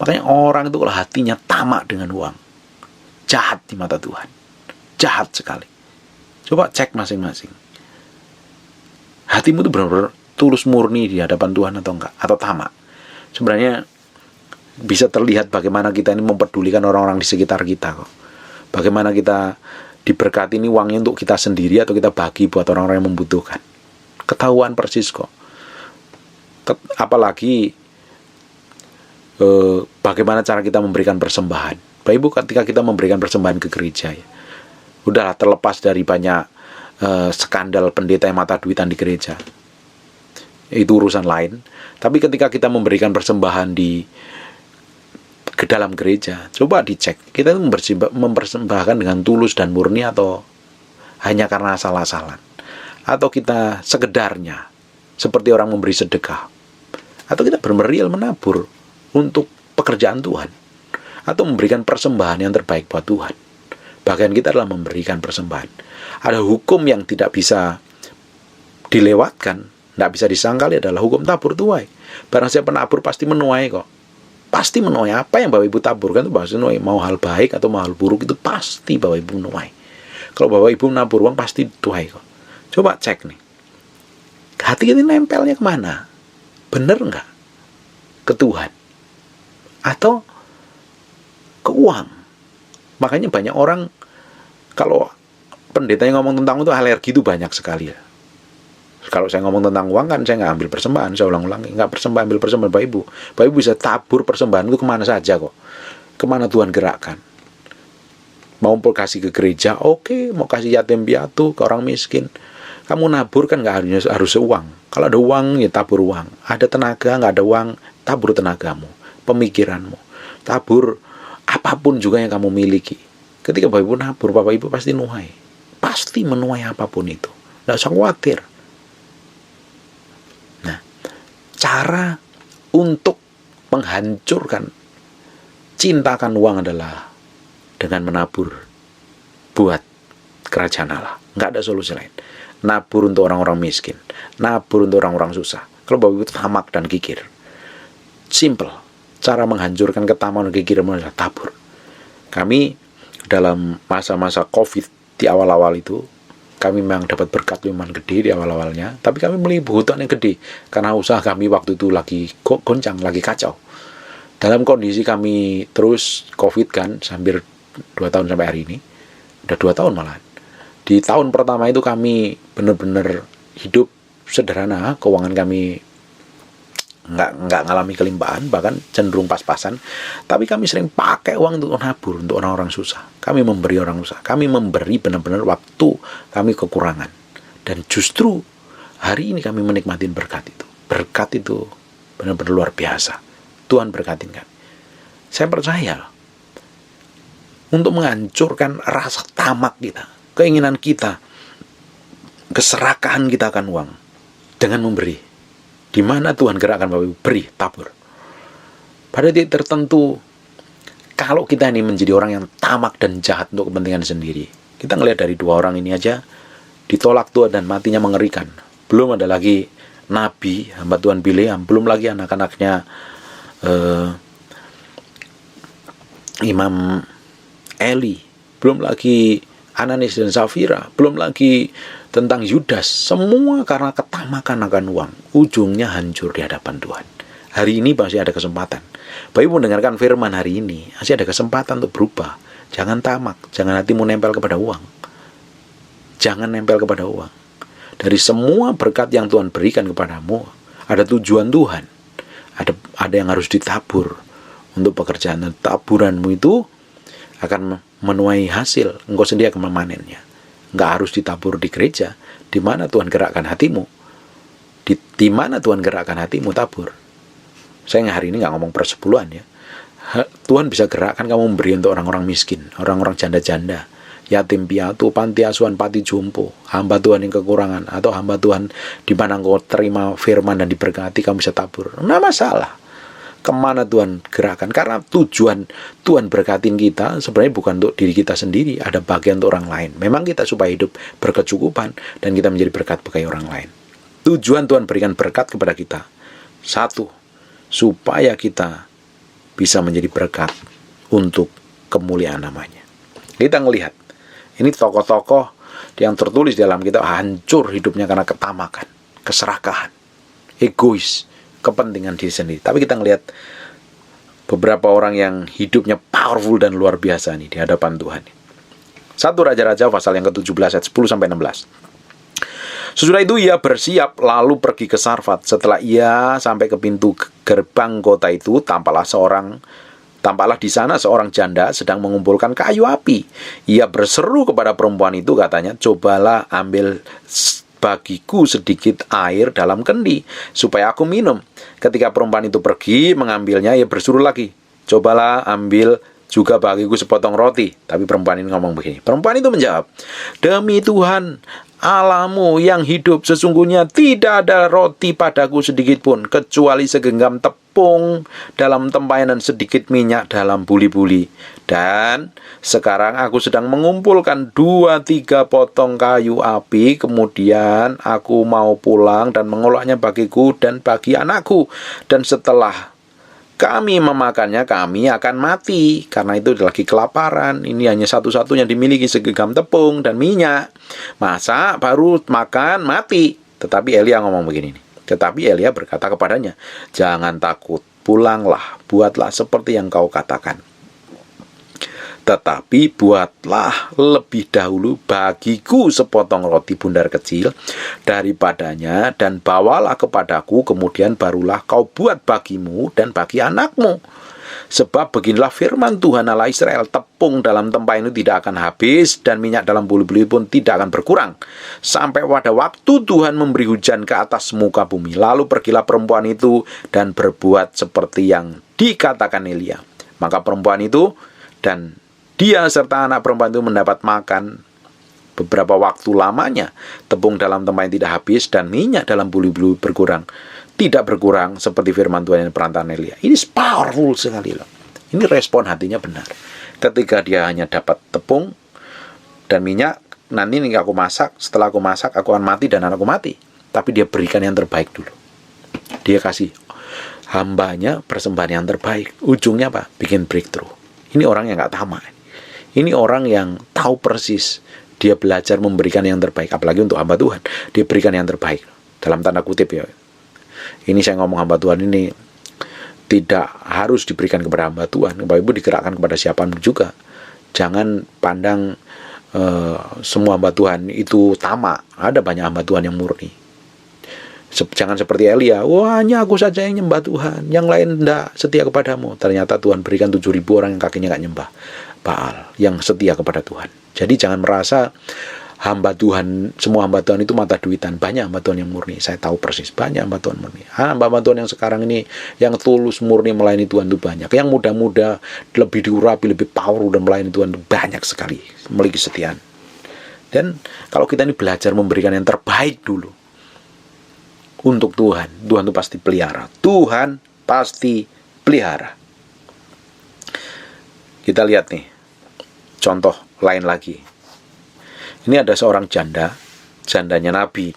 Makanya orang itu kalau hatinya tamak dengan uang, jahat di mata Tuhan, jahat sekali. Coba cek masing-masing. Hatimu itu benar-benar tulus murni di hadapan Tuhan atau enggak, atau tamak. Sebenarnya Bisa terlihat bagaimana kita ini mempedulikan orang-orang di sekitar kita kok. Bagaimana kita diberkati ini uangnya untuk kita sendiri atau kita bagi buat orang-orang yang membutuhkan. Ketahuan persis kok. Apalagi bagaimana cara kita memberikan persembahan. Bapak Ibu, ketika kita memberikan persembahan ke gereja, ya, udahlah terlepas dari banyak skandal pendeta yang mata duitan di gereja, itu urusan lain. Tapi ketika kita memberikan persembahan ke dalam gereja, coba dicek, kita mempersembahkan dengan tulus dan murni atau hanya karena asal-asalan, atau kita sekedarnya seperti orang memberi sedekah, atau kita benar-benar real menabur untuk pekerjaan Tuhan, atau memberikan persembahan yang terbaik buat Tuhan. Bagian kita adalah memberikan persembahan. Ada hukum yang tidak bisa dilewatkan, tidak bisa disangkali, adalah hukum tabur tuai. Barang siapa penabur pasti menuai kok. Pasti menuai. Apa yang Bapak Ibu taburkan itu pasti menuai. Mau hal baik atau mau hal buruk itu pasti Bapak Ibu menuai. Kalau Bapak Ibu menabur uang pasti tuai kok. Coba cek nih, hati kita nempelnya kemana? Bener nggak? Ke Tuhan atau ke uang? Makanya banyak orang, kalau pendeta yang ngomong tentang itu, alergi itu banyak sekali ya. Kalau saya ngomong tentang uang kan saya nggak ambil persembahan, saya ulang-ulangi, nggak ambil persembahan Bapak Ibu. Bapak Ibu bisa tabur persembahan itu kemana saja kok. Kemana Tuhan gerakkan. Mau kasih ke gereja, oke. Mau kasih yatim piatu, ke orang miskin. Kamu nabur kan nggak harus uang. Kalau ada uang, ya tabur uang. Ada tenaga, nggak ada uang, tabur tenagamu, pemikiranmu. Tabur apapun juga yang kamu miliki. Ketika Bapak Ibu nabur, Bapak Ibu pasti nuai. Pasti menuai apapun itu. Nggak usah khawatir. Nah, cara untuk menghancurkan cinta akan uang adalah dengan menabur buat kerajaan Allah. Nggak ada solusi lain. Nabur untuk orang-orang miskin, nabur untuk orang-orang susah. Kalau Bapak Ibu tamak dan kikir, simple. Cara menghancurkan ketamaan dan kikirmu adalah tabur. Kami dalam masa-masa COVID di awal-awal itu, kami memang dapat berkat lumayan gede di awal-awalnya, tapi kami memiliki kebutuhan yang gede karena usaha kami waktu itu lagi goncang, lagi kacau. Dalam kondisi kami terus COVID kan, hampir 2 tahun sampai hari ini, udah 2 tahun malahan. Di tahun pertama itu kami benar-benar hidup sederhana, keuangan kami nggak ngalami kelimpahan, bahkan cenderung pas-pasan. Tapi kami sering pakai uang untuk nabur, untuk orang-orang susah. Kami memberi orang susah. Kami memberi benar-benar waktu kami kekurangan. Dan justru hari ini kami menikmati berkat itu. Berkat itu benar-benar luar biasa. Tuhan berkatin kami. Saya percaya untuk menghancurkan rasa tamak kita, keinginan kita, keserakahan kita akan uang dengan memberi. Di mana Tuhan gerakkan Bapak Ibu? Beri, tabur. Pada titik tertentu, kalau kita ini menjadi orang yang tamak dan jahat untuk kepentingan sendiri, kita ngelihat dari 2 orang ini aja, ditolak Tuhan dan matinya mengerikan. Belum ada lagi Nabi, hamba Tuhan Bileam, belum lagi anak-anaknya Imam Eli, belum lagi Ananias dan Safira, belum lagi tentang Yudas. Semua karena ketamakan akan uang, ujungnya hancur di hadapan Tuhan. Hari ini masih ada kesempatan. Bapak Ibu mendengarkan firman hari ini, masih ada kesempatan untuk berubah. Jangan tamak, jangan hatimu nempel kepada uang. Jangan nempel kepada uang. Dari semua berkat yang Tuhan berikan kepadamu, ada tujuan Tuhan. Ada yang harus ditabur untuk pekerjaan. Dan taburanmu itu akan menuai hasil. Engkau sendiri akan memanennya. Nggak harus ditabur di gereja. Di mana Tuhan gerakkan hatimu, di mana Tuhan gerakkan hatimu, tabur. Saya hari ini nggak ngomong persepuluhan ya. Tuhan bisa gerakkan kamu memberi untuk orang-orang miskin, orang-orang janda-janda, yatim piatu, panti asuhan, panti jompo, hamba Tuhan yang kekurangan, atau hamba Tuhan di mana engkau terima firman dan diberkati, kamu bisa tabur. Nggak masalah. Kemana Tuhan gerakkan? Karena tujuan Tuhan berkatin kita sebenarnya bukan untuk diri kita sendiri, ada bagian untuk orang lain. Memang kita supaya hidup berkecukupan dan kita menjadi berkat bagi orang lain. Tujuan Tuhan berikan berkat kepada kita, 1, supaya kita bisa menjadi berkat untuk kemuliaan namanya. Kita ngelihat, ini tokoh-tokoh yang tertulis dalam kitab hancur hidupnya karena ketamakan, keserakahan, egois, kepentingan diri sendiri. Tapi kita ngelihat beberapa orang yang hidupnya powerful dan luar biasa nih di hadapan Tuhan. 1 Raja-Raja pasal yang ke-17 ayat 10-16. Sesudah itu ia bersiap lalu pergi ke Sarfat. Setelah ia sampai ke pintu gerbang kota itu, tampaklah di sana seorang janda sedang mengumpulkan kayu api. Ia berseru kepada perempuan itu, katanya, "Cobalah ambil bagiku sedikit air dalam kendi, supaya aku minum." Ketika perempuan itu pergi mengambilnya, ia bersuruh lagi, "Cobalah ambil juga bagiku sepotong roti." Tapi perempuan ini ngomong begini. Perempuan itu menjawab, "Demi Tuhan Allahmu yang hidup, sesungguhnya tidak ada roti padaku sedikit pun, kecuali segenggam tepung dalam tempayan dan sedikit minyak dalam buli-buli. Dan sekarang aku sedang mengumpulkan 2-3 potong kayu api, kemudian aku mau pulang dan mengolahnya bagiku dan bagi anakku. Dan setelah kami memakannya, kami akan mati, karena itu lagi kelaparan. Ini hanya satu-satunya dimiliki segenggam tepung dan minyak. Masa baru makan mati?" Tetapi Elia ngomong begini nih. Tetapi Elia berkata kepadanya, "Jangan takut, pulanglah, buatlah seperti yang kau katakan. Tetapi buatlah lebih dahulu bagiku sepotong roti bundar kecil daripadanya, dan bawalah kepadaku, kemudian barulah kau buat bagimu dan bagi anakmu. Sebab beginilah firman Tuhan Allah Israel, tepung dalam tempayan itu tidak akan habis, dan minyak dalam buli-buli pun tidak akan berkurang, sampai pada waktu Tuhan memberi hujan ke atas muka bumi." Lalu pergilah perempuan itu dan berbuat seperti yang dikatakan Elia. Maka perempuan itu dan dia serta anak perempuan itu mendapat makan beberapa waktu lamanya. Tepung dalam tempayan tidak habis, dan minyak dalam buli-buli tidak berkurang seperti firman Tuhan yang perantara Elia. Ini powerful sekali loh. Ini respon hatinya benar. Ketika dia hanya dapat tepung dan minyak, nanti ini aku masak, setelah aku masak aku akan mati dan anakku mati. Tapi dia berikan yang terbaik dulu. Dia kasih hambanya persembahan yang terbaik. Ujungnya apa? Bikin breakthrough. Ini orang yang gak tamak. Ini orang yang tahu persis. Dia belajar memberikan yang terbaik. Apalagi untuk hamba Tuhan, dia berikan yang terbaik. Dalam tanda kutip ya. Ini saya ngomong hamba Tuhan ini tidak harus diberikan kepada hamba Tuhan. Bapak Ibu digerakkan kepada siapapun juga. Jangan pandang semua hamba Tuhan itu tamak. Ada banyak hamba Tuhan yang murni. Jangan seperti Elia, "Wah, hanya aku saja yang nyembah Tuhan, yang lain tidak setia kepadamu." Ternyata Tuhan berikan 7.000 orang yang kakinya gak nyembah Baal, yang setia kepada Tuhan. Jadi jangan merasa hamba Tuhan, semua hamba Tuhan itu mata duitan. Banyak hamba Tuhan yang murni. Saya tahu persis, banyak hamba Tuhan murni. Hamba Tuhan yang sekarang ini, yang tulus murni melayani Tuhan itu banyak. Yang muda-muda, lebih diurapi, lebih power dan melayani Tuhan itu banyak sekali. Memiliki kesetiaan. Dan kalau kita ini belajar memberikan yang terbaik dulu untuk Tuhan, Tuhan itu pasti pelihara. Tuhan pasti pelihara. Kita lihat nih, contoh lain lagi. Ini ada seorang jandanya Nabi.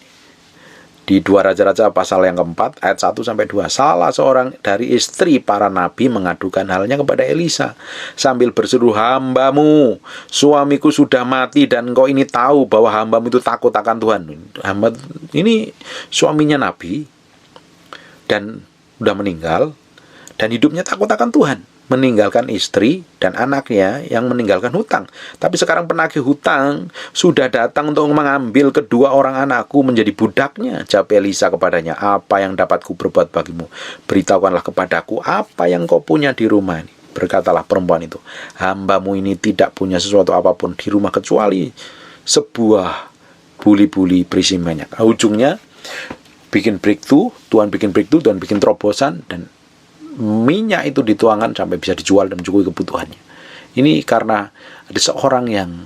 Di 2 Raja-Raja pasal yang keempat, ayat 1-2. Salah seorang dari istri para nabi mengadukan halnya kepada Elisa, sambil berseru, "Hambamu, suamiku sudah mati, dan engkau ini tahu bahwa hambamu itu takut akan Tuhan." Ini suaminya Nabi, dan sudah meninggal, dan hidupnya takut akan Tuhan. Meninggalkan istri dan anaknya yang meninggalkan hutang. Tapi sekarang penagih hutang sudah datang untuk mengambil kedua orang anakku menjadi budaknya. Jawab Elisa kepadanya, "Apa yang dapat ku berbuat bagimu? Beritahukanlah kepadaku apa yang kau punya di rumah ini." Berkatalah perempuan itu, "Hambamu ini tidak punya sesuatu apapun di rumah kecuali sebuah buli-buli berisi minyak." Ujungnya bikin breakthrough, Tuhan bikin terobosan, dan minyak itu dituangkan sampai bisa dijual dan mencukupi kebutuhannya. Ini karena ada seorang yang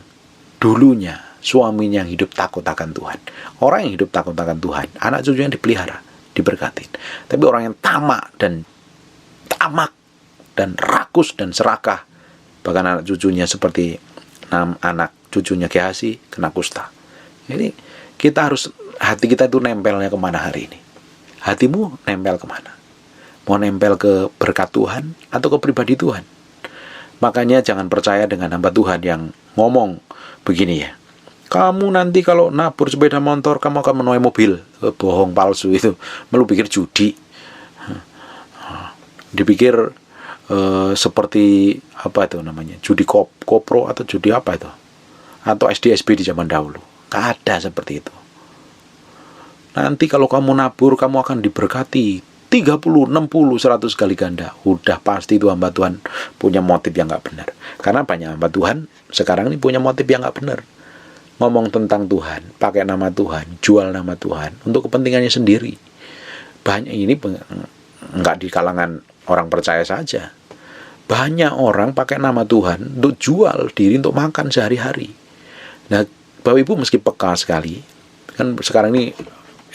dulunya suaminya yang hidup takut akan Tuhan. Orang yang hidup takut akan Tuhan, anak cucunya dipelihara, diberkatin. Tapi orang yang tamak dan rakus dan serakah, bahkan anak cucunya seperti anak cucunya Gehazi kena kusta. Jadi kita harus, hati kita itu nempelnya kemana hari ini? Hatimu nempel kemana? Mau nempel ke berkat Tuhan atau ke pribadi Tuhan? Makanya jangan percaya dengan hamba Tuhan yang ngomong begini ya, "Kamu nanti kalau nabur sepeda motor, kamu akan menuai mobil." Bohong, palsu itu. Melu pikir judi. Dipikir seperti apa itu namanya, judi kopro atau judi apa itu, atau SDSB di zaman dahulu. Nggak ada seperti itu. Nanti kalau kamu nabur, kamu akan diberkati 30, 60, 100 kali ganda. Udah pasti itu hamba Tuhan punya motif yang nggak benar. Karena banyak hamba Tuhan sekarang ini punya motif yang nggak benar. Ngomong tentang Tuhan, pakai nama Tuhan, jual nama Tuhan untuk kepentingannya sendiri. Banyak ini nggak di kalangan orang percaya saja. Banyak orang pakai nama Tuhan untuk jual diri untuk makan sehari-hari. Nah, Bapak Ibu meski peka sekali, kan sekarang ini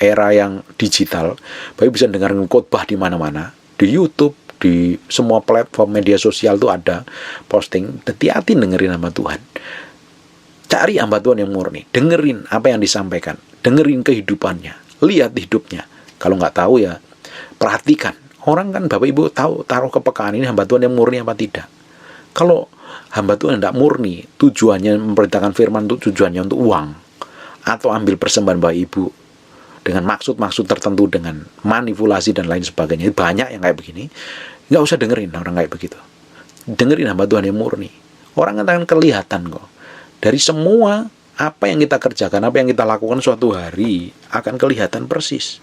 era yang digital, Bapak bisa dengar khotbah di mana-mana, di YouTube, di semua platform media sosial tuh ada posting. Hati-hati dengerin nama Tuhan. Cari hamba Tuhan yang murni, dengerin apa yang disampaikan, dengerin kehidupannya, lihat hidupnya. Kalau nggak tahu ya perhatikan. Orang kan Bapak Ibu tahu taruh kepekaan ini hamba Tuhan yang murni apa tidak. Kalau hamba Tuhan tidak murni, tujuannya memberitakan firman itu tujuannya untuk uang, atau ambil persembahan Bapak Ibu dengan maksud-maksud tertentu, dengan manipulasi dan lain sebagainya. Banyak yang kayak begini. Nggak usah dengerin orang kayak begitu. Dengerin hamba Tuhan yang murni. Orang akan kelihatan kok. Dari semua apa yang kita kerjakan, apa yang kita lakukan suatu hari akan kelihatan persis.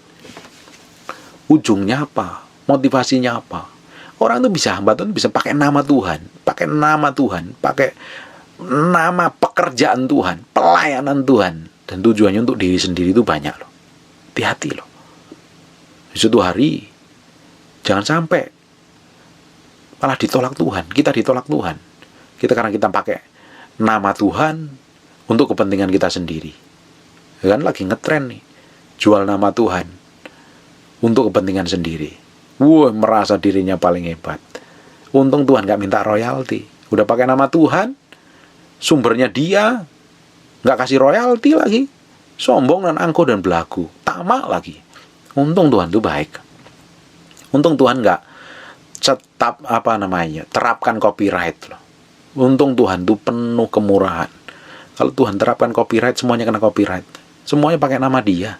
Ujungnya apa? Motivasinya apa? Orang itu bisa, hamba Tuhan bisa pakai nama Tuhan, pakai nama Tuhan, pakai nama pekerjaan Tuhan, pelayanan Tuhan, dan tujuannya untuk diri sendiri itu banyak loh. Hati-hati loh. Suatu hari jangan sampai malah ditolak Tuhan. Kita ditolak Tuhan. Karena kita pakai nama Tuhan untuk kepentingan kita sendiri. Kan lagi ngetren nih, jual nama Tuhan untuk kepentingan sendiri. Merasa dirinya paling hebat. Untung Tuhan gak minta royalti. Udah pakai nama Tuhan, sumbernya dia, gak kasih royalti lagi. Sombong dan angkuh dan belagu, tamak lagi. Untung Tuhan itu baik. Untung Tuhan nggak terapkan copyright loh. Untung Tuhan itu penuh kemurahan. Kalau Tuhan terapkan copyright, semuanya kena copyright. Semuanya pakai nama Dia,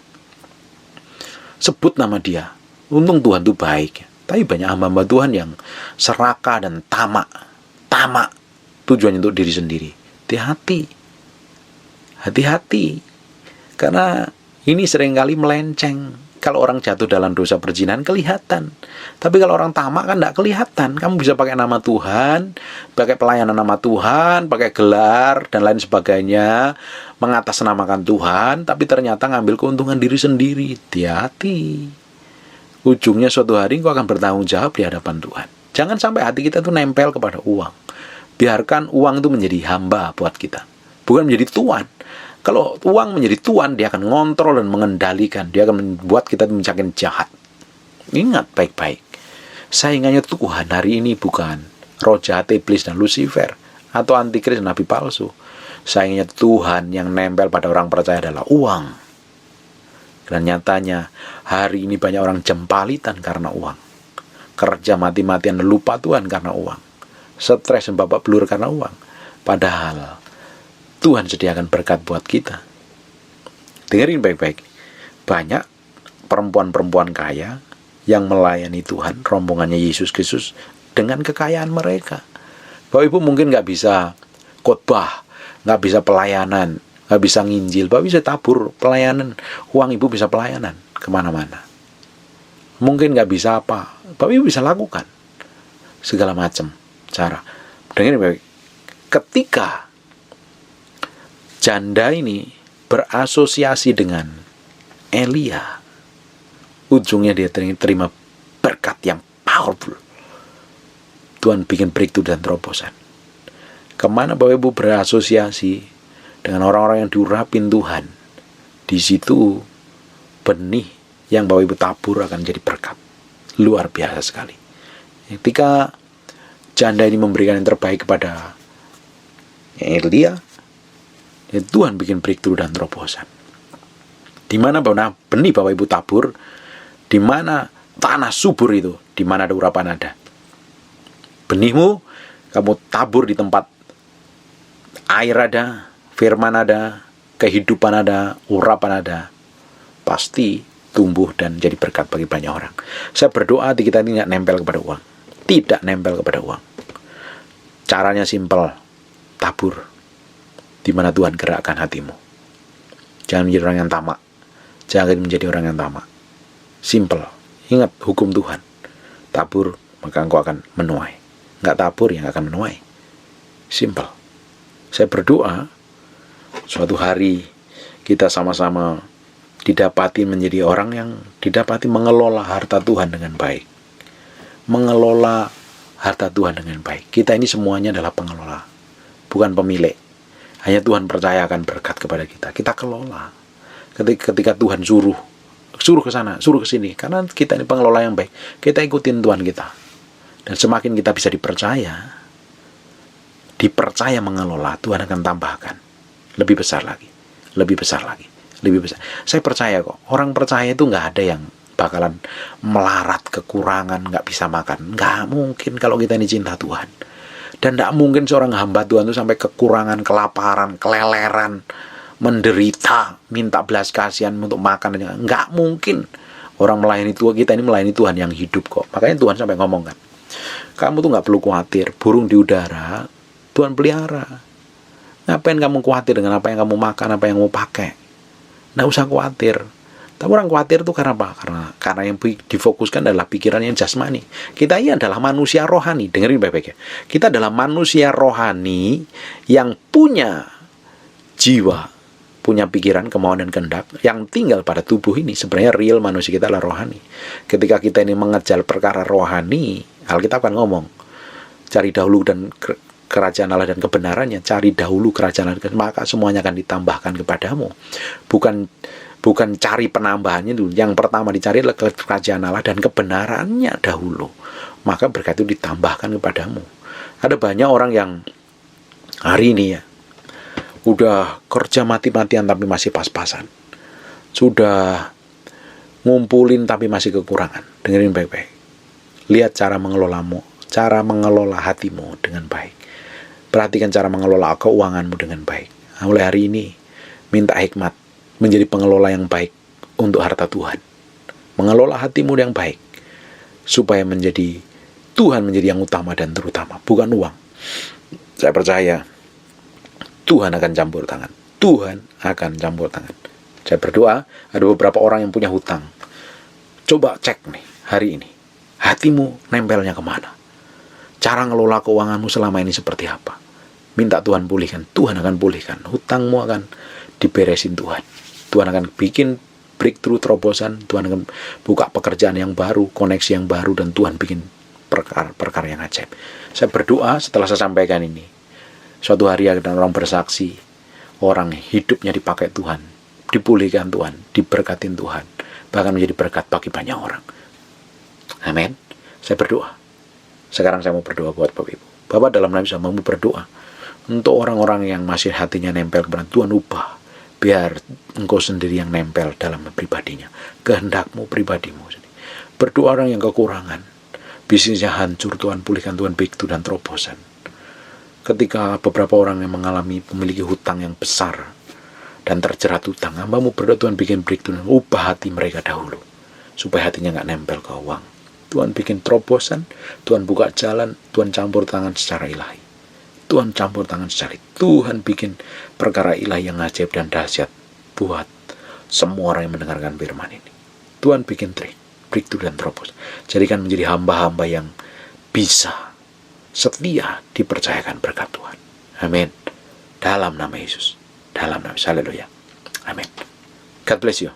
sebut nama Dia. Untung Tuhan itu baik. Tapi banyak hamba-hamba Tuhan yang serakah dan tamak, tujuannya untuk diri sendiri. Hati-hati. Karena ini seringkali melenceng. Kalau orang jatuh dalam dosa perzinahan kelihatan. Tapi kalau orang tamak kan tidak kelihatan. Kamu bisa pakai nama Tuhan, pakai pelayanan nama Tuhan, pakai gelar dan lain sebagainya, mengatasnamakan Tuhan, tapi ternyata ngambil keuntungan diri sendiri. Hati-hati. Ujungnya suatu hari engkau akan bertanggung jawab di hadapan Tuhan. Jangan sampai hati kita itu nempel kepada uang. Biarkan uang itu menjadi hamba buat kita, bukan menjadi tuan. Kalau uang menjadi tuan, dia akan ngontrol dan mengendalikan. Dia akan membuat kita menjadi jahat. Ingat baik-baik. Saingannya Tuhan hari ini bukan roh jahat iblis dan Lucifer, atau antikris dan nabi palsu. Saingannya Tuhan yang nempel pada orang percaya adalah uang. Dan nyatanya hari ini banyak orang jempalitan karena uang. Kerja mati-matian dan lupa Tuhan karena uang. Stres dan babak belur karena uang. Padahal Tuhan sediakan berkat buat kita. Dengerin baik-baik. Banyak perempuan-perempuan kaya yang melayani Tuhan, rombongannya Yesus Kristus, dengan kekayaan mereka. Bapak Ibu mungkin nggak bisa khotbah, nggak bisa pelayanan, nggak bisa nginjil. Bapak bisa tabur pelayanan. Uang Ibu bisa pelayanan kemana-mana. Mungkin nggak bisa apa. Bapak Ibu bisa lakukan segala macam cara. Dengerin baik. Ketika janda ini berasosiasi dengan Elia, ujungnya dia terima berkat yang powerful. Tuhan bikin breakthrough dan terobosan. Kemana Bapak Ibu berasosiasi dengan orang-orang yang diurapin Tuhan, di situ benih yang Bapak Ibu tabur akan jadi berkat. Luar biasa sekali. Ketika janda ini memberikan yang terbaik kepada Elia, Tuhan bikin breakthrough dan terobosan. Di mana benih Bapak Ibu tabur, di mana tanah subur itu, di mana ada urapan ada. Benihmu kamu tabur di tempat air ada, firman ada, kehidupan ada, urapan ada. Pasti tumbuh dan jadi berkat bagi banyak orang. Saya berdoa hati kita ini nggak nempel kepada uang. tidak nempel kepada uang. Caranya simpel, tabur di mana Tuhan gerakkan hatimu. Jangan menjadi orang yang tamak. Jangan menjadi orang yang tamak. Simpel. Ingat hukum Tuhan. Tabur, maka engkau akan menuai. Enggak tabur, yang akan menuai. Simpel. Saya berdoa suatu hari kita sama-sama didapati menjadi orang yang didapati mengelola harta Tuhan dengan baik. Mengelola harta Tuhan dengan baik. Kita ini semuanya adalah pengelola, bukan pemilik. Hanya Tuhan percayakan berkat kepada kita. Kita kelola. Ketika Tuhan suruh ke sana, suruh ke sini. Karena kita ini pengelola yang baik. Kita ikutin Tuhan kita. Dan semakin kita bisa dipercaya mengelola, Tuhan akan tambahkan lebih besar lagi, lebih besar lagi, lebih besar. Saya percaya kok. Orang percaya itu nggak ada yang bakalan melarat, kekurangan, nggak bisa makan. Nggak mungkin kalau kita ini cinta Tuhan. Dan nggak mungkin seorang hamba Tuhan itu sampai kekurangan, kelaparan, keleleran, menderita, minta belas kasihan untuk makan. Nggak mungkin. Orang melayani Tuhan, kita ini melayani Tuhan yang hidup kok. Makanya Tuhan sampai ngomong kan, kamu tuh nggak perlu khawatir, burung di udara Tuhan pelihara. Ngapain kamu khawatir dengan apa yang kamu makan, apa yang kamu pakai? Nggak usah khawatir. Tapi orang khawatir itu karena apa? Karena yang difokuskan adalah pikiran yang jasmani. Kita ini adalah manusia rohani. Dengerin baik-baik ya. Kita adalah manusia rohani yang punya jiwa, punya pikiran, kemauan, dan kehendak yang tinggal pada tubuh ini. Sebenarnya real manusia kita adalah rohani. Ketika kita ini mengejar perkara rohani, Alkitab kan ngomong, cari dahulu dan kerajaan Allah dan kebenarannya. Cari dahulu kerajaan Allah, maka semuanya akan ditambahkan kepadamu. Bukan cari penambahannya dulu. Yang pertama dicari adalah kerajaan Allah dan kebenarannya dahulu. Maka berkat itu ditambahkan kepadamu. Ada banyak orang yang hari ini ya, udah kerja mati-matian tapi masih pas-pasan. Sudah ngumpulin tapi masih kekurangan. Dengerin baik-baik. Lihat cara mengelolamu, cara mengelola hatimu dengan baik. Perhatikan cara mengelola keuanganmu dengan baik. Nah, mulai hari ini, minta hikmat menjadi pengelola yang baik untuk harta Tuhan. Mengelola hatimu yang baik, supaya Tuhan menjadi yang utama dan terutama, bukan uang. Saya percaya Tuhan akan campur tangan. Tuhan akan campur tangan. Saya berdoa, ada beberapa orang yang punya hutang. Coba cek nih, hari ini. Hatimu nempelnya kemana? Cara ngelola keuanganmu selama ini seperti apa? Minta Tuhan pulihkan. Tuhan akan pulihkan. Hutangmu akan diberesin Tuhan. Tuhan akan bikin breakthrough, terobosan. Tuhan akan buka pekerjaan yang baru, koneksi yang baru, dan Tuhan bikin perkara yang ajaib. Saya berdoa setelah saya sampaikan ini, suatu hari akan orang bersaksi, orang hidupnya dipakai Tuhan, dipulihkan Tuhan, diberkatin Tuhan, bahkan menjadi berkat bagi banyak orang. Amin. Saya berdoa. Sekarang saya mau berdoa buat Bapak Ibu. Bapak dalam nama Yesus mau berdoa untuk orang-orang yang masih hatinya nempel kepada Tuhan, ubah. Biar engkau sendiri yang nempel dalam pribadinya, kehendakmu, pribadimu. Berdoa orang yang kekurangan, bisnisnya hancur, Tuhan pulihkan, Tuhan breakthrough dan terobosan. Ketika beberapa orang yang memiliki hutang yang besar dan terjerat hutang, hambamu berdoa Tuhan bikin breakthrough, ubah hati mereka dahulu, supaya hatinya nggak nempel ke uang. Tuhan bikin terobosan, Tuhan buka jalan, Tuhan campur tangan secara ilahi. Tuhan campur tangan secara ilahi. Tuhan bikin perkara ilahi yang ajaib dan dahsyat buat semua orang yang mendengarkan firman ini. Tuhan bikin breakthrough dan terobosan. Jadikan menjadi hamba-hamba yang bisa setia dipercayakan berkat Tuhan. Amin. Dalam nama Yesus. Dalam nama Yesus. Haleluya. Amin. God bless you.